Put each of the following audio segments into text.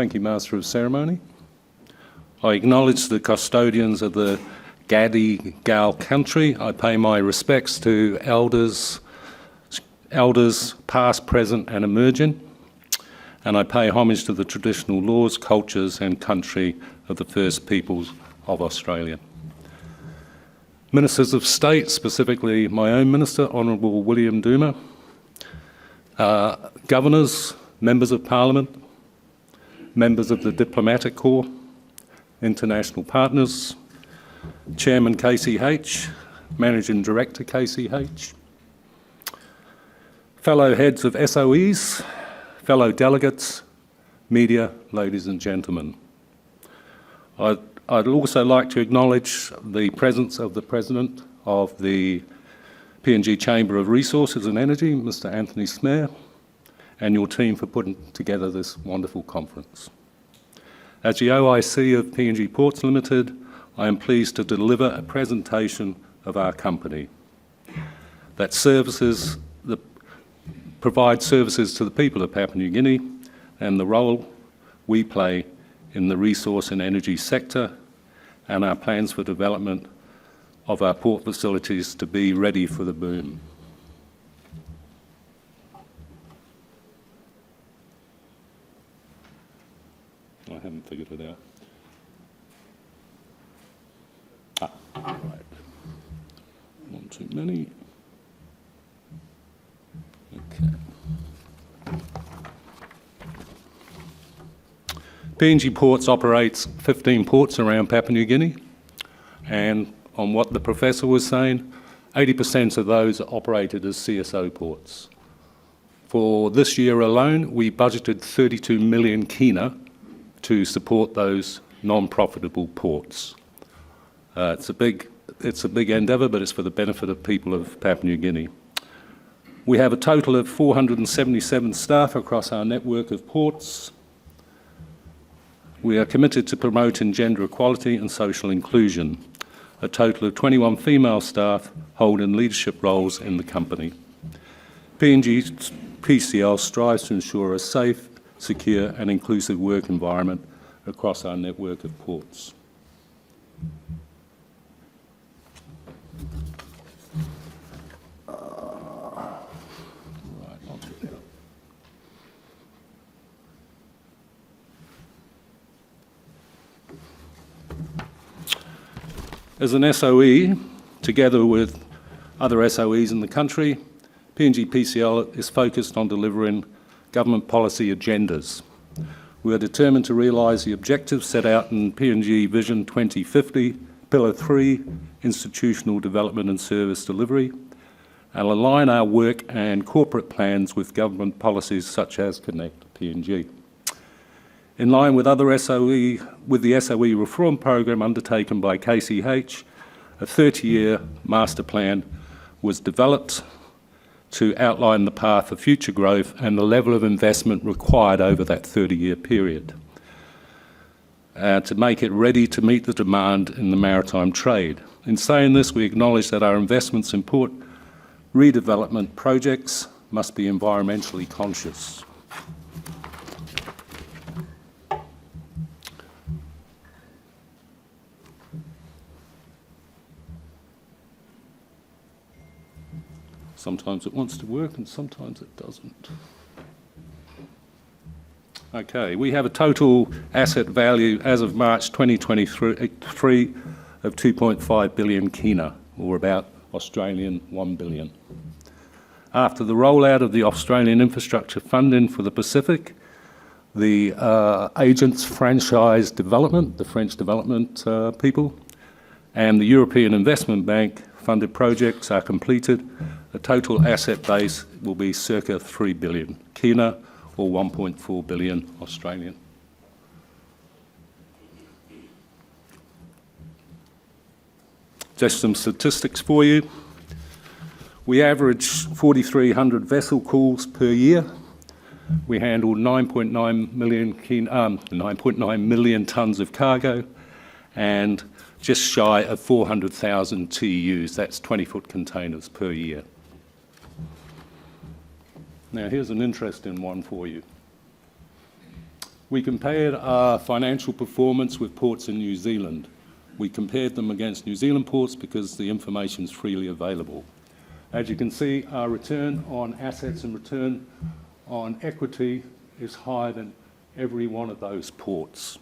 Thank you, Master of Ceremony. I acknowledge the custodians of the Gadigal country. I pay my respects to elders past, present and emerging, and I pay homage to the traditional laws, cultures and country of the First Peoples of Australia. Ministers of State, specifically my own Minister, Honourable William Duma, Governors, Members of Parliament, members of the Diplomatic Corps, international partners, Chairman KCH, Managing Director KCH, fellow heads of SOEs, fellow delegates, media, ladies and gentlemen. I'd also like to acknowledge the presence of the President of the PNG Chamber of Resources and Energy, Mr. Anthony Smear, and your team for putting together this wonderful conference. As the OIC of PNG Ports Limited, I am pleased to deliver a presentation of our company that provides services to the people of Papua New Guinea and the role we play in the resource and energy sector and our plans for development of our port facilities to be ready for the boom. I haven't figured it out. Right. One too many. Okay. PNG Ports operates 15 ports around Papua New Guinea, and on what the professor was saying, 80% of those are operated as CSO ports. For this year alone, we budgeted 32 million kina to support those non-profitable ports. It's a big endeavour, but it's for the benefit of people of Papua New Guinea. We have a total of 477 staff across our network of ports. We are committed to promoting gender equality and social inclusion. A total of 21 female staff hold in leadership roles in the company. PNG PCL strives to ensure a safe, secure and inclusive work environment across our network of ports. As an SOE, together with other SOEs in the country, PNG PCL is focused on delivering government policy agendas. We are determined to realise the objectives set out in PNG Vision 2050, Pillar 3, Institutional Development and Service Delivery, and align our work and corporate plans with government policies such as Connect PNG. In line with the SOE reform program undertaken by KCH, a 30-year master plan was developed to outline the path for future growth and the level of investment required over that 30-year period to make it ready to meet the demand in the maritime trade. In saying this, we acknowledge that our investments in port redevelopment projects must be environmentally conscious. Sometimes it wants to work and sometimes it doesn't. Okay, we have a total asset value as of March 2023 of 2.5 billion kina, or about Australian 1 billion. After the rollout of the Australian infrastructure funding for the Pacific, the Agents Franchise Development, the French development people, and the European Investment Bank funded projects are completed, the total asset base will be circa 3 billion kina, or 1.4 billion Australian. Just some statistics for you. We average 4,300 vessel calls per year. We handle 9.9 million tonnes of cargo and just shy of 400,000 TEUs, that's 20-foot containers per year. Now here's an interesting one for you. We compared our financial performance with ports in New Zealand. We compared them against New Zealand ports because the information is freely available. As you can see, our return on assets and return on equity is higher than every one of those ports.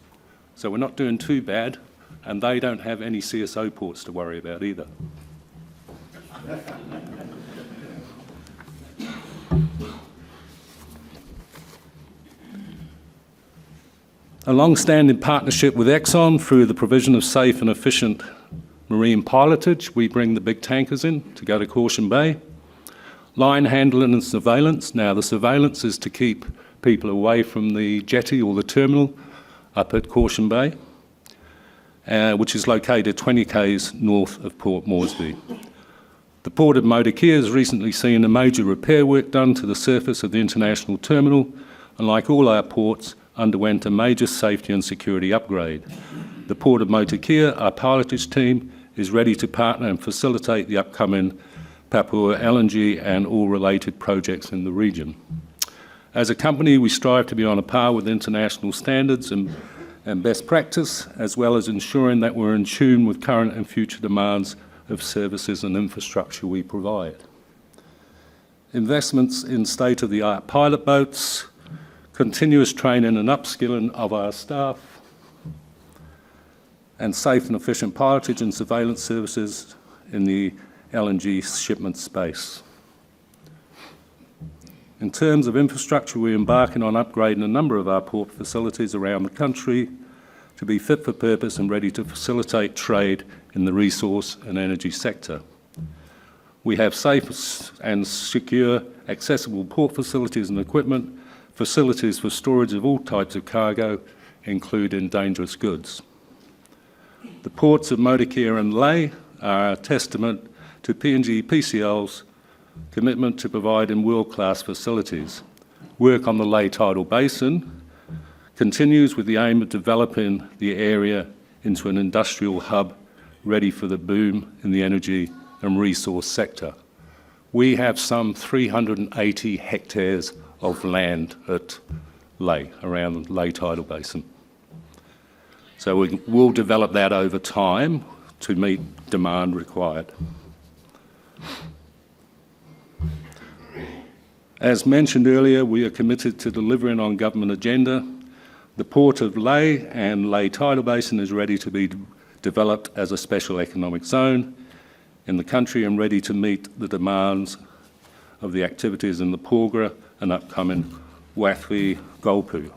So we're not doing too bad, and they don't have any CSO ports to worry about either. A long-standing partnership with Exxon through the provision of safe and efficient marine pilotage. We bring the big tankers in to go to Caution Bay. Line handling and surveillance. Now, the surveillance is to keep people away from the jetty or the terminal up at Caution Bay, which is located 20 k's north of Port Moresby. The Port of Motukia has recently seen a major repair work done to the surface of the international terminal, and like all our ports, underwent a major safety and security upgrade. The Port of Motukia, our pilotage team, is ready to partner and facilitate the upcoming Papua LNG and all related projects in the region. As a company, we strive to be on a par with international standards and best practice, as well as ensuring that we're in tune with current and future demands of services and infrastructure we provide. Investments in state-of-the-art pilot boats, continuous training and upskilling of our staff, and safe and efficient pilotage and surveillance services in the LNG shipment space. In terms of infrastructure, we're embarking on upgrading a number of our port facilities around the country to be fit for purpose and ready to facilitate trade in the resource and energy sector. We have safe and secure, accessible port facilities and equipment, facilities for storage of all types of cargo, including dangerous goods. The ports of Motukia and Lae are a testament to PNG PCL's commitment to providing world-class facilities. Work on the Lae Tidal Basin continues with the aim of developing the area into an industrial hub ready for the boom in the energy and resource sector. We have some 380 hectares of land at Lae, around the Lae Tidal Basin. So we will develop that over time to meet demand required. As mentioned earlier, we are committed to delivering on government agenda. The Port of Lae and Lae Tidal Basin is ready to be developed as a special economic zone in the country and ready to meet the demands of the activities in the Porgera and upcoming Wathwi Golpu.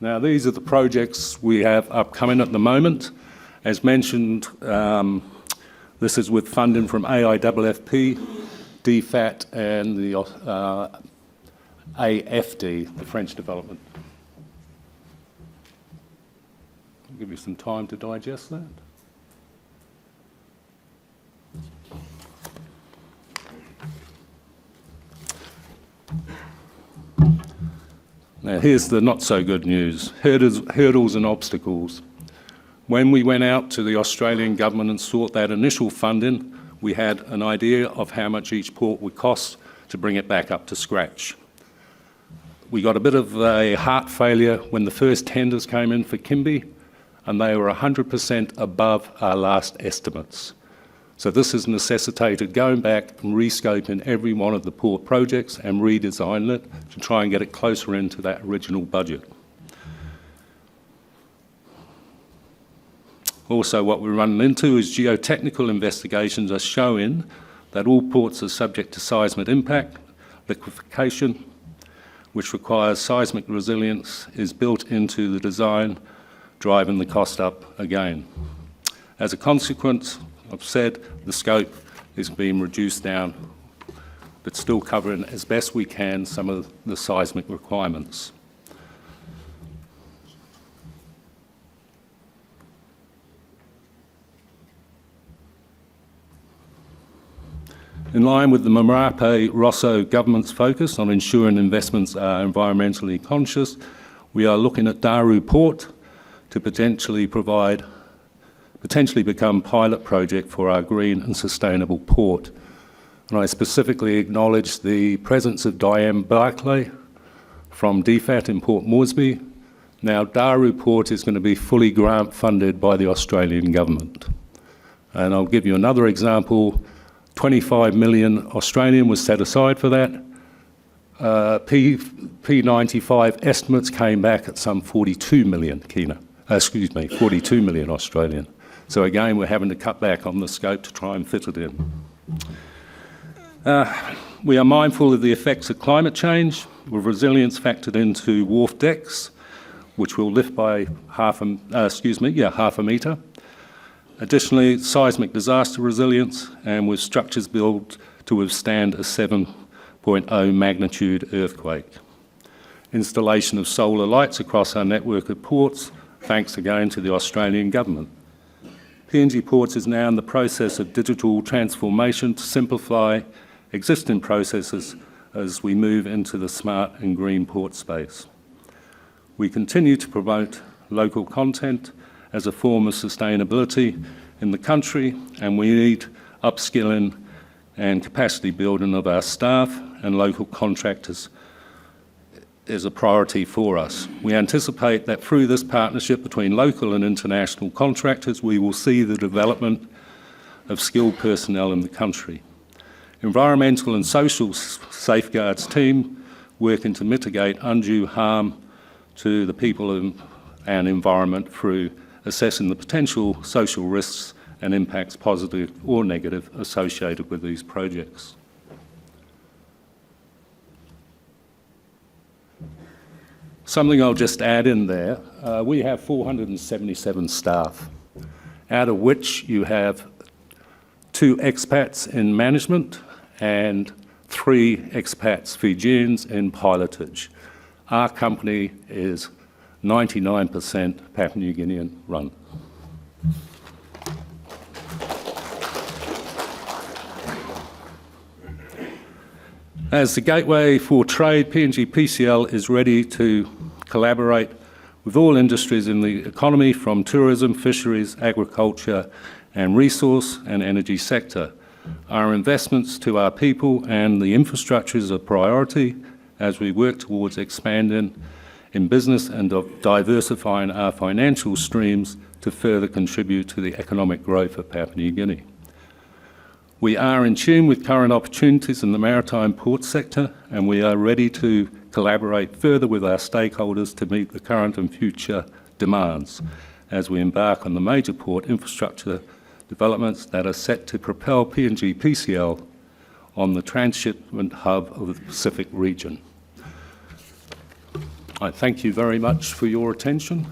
Now, these are the projects we have upcoming at the moment. As mentioned, this is with funding from AIFF, DFAT, and the AFD, the French development. I'll give you some time to digest that. Now, here's the not-so-good news, hurdles and obstacles. When we went out to the Australian government and sought that initial funding, we had an idea of how much each port would cost to bring it back up to scratch. We got a bit of a heart failure when the first tenders came in for Kimby, and they were 100% above our last estimates. So this has necessitated going back and rescoping every one of the port projects and redesigning it to try and get it closer into that original budget. Also, what we're running into is geotechnical investigations are showing that all ports are subject to seismic impact, liquefaction, which requires seismic resilience, is built into the design, driving the cost up again. As a consequence, I've said the scope is being reduced down, but still covering as best we can some of the seismic requirements. In line with the Marape Rosso government's focus on ensuring investments are environmentally conscious, we are looking at Daru Port to potentially become pilot project for our green and sustainable port. And I specifically acknowledge the presence of Diane Barclay from DFAT in Port Moresby. Now, Daru Port is going to be fully grant funded by the Australian government. And I'll give you another example. 25 million Australian was set aside for that. P95 estimates came back at some 42 million 42 million Australian. So again, we're having to cut back on the scope to try and fit it in. We are mindful of the effects of climate change, with resilience factored into wharf decks, which will lift by half a metre. Additionally, seismic disaster resilience, and with structures built to withstand a 7.0 magnitude earthquake. Installation of solar lights across our network of ports, thanks again to the Australian government. PNG Ports is now in the process of digital transformation to simplify existing processes as we move into the smart and green port space. We continue to promote local content as a form of sustainability in the country, and we need upskilling and capacity building of our staff and local contractors is a priority for us. We anticipate that through this partnership between local and international contractors, we will see the development of skilled personnel in the country. Environmental and social safeguards team working to mitigate undue harm to the people and environment through assessing the potential social risks and impacts, positive or negative, associated with these projects. Something I'll just add in there, we have 477 staff, out of which you have 2 expats in management and 3 expats Fijians in pilotage. Our company is 99% Papua New Guinean run. As the gateway for trade, PNG PCL is ready to collaborate with all industries in the economy, from tourism, fisheries, agriculture, and resource and energy sector. Our investments to our people and the infrastructure is a priority as we work towards expanding in business and of diversifying our financial streams to further contribute to the economic growth of Papua New Guinea. We are in tune with current opportunities in the maritime port sector, and we are ready to collaborate further with our stakeholders to meet the current and future demands as we embark on the major port infrastructure developments that are set to propel PNG PCL on the transshipment hub of the Pacific region. I thank you very much for your attention.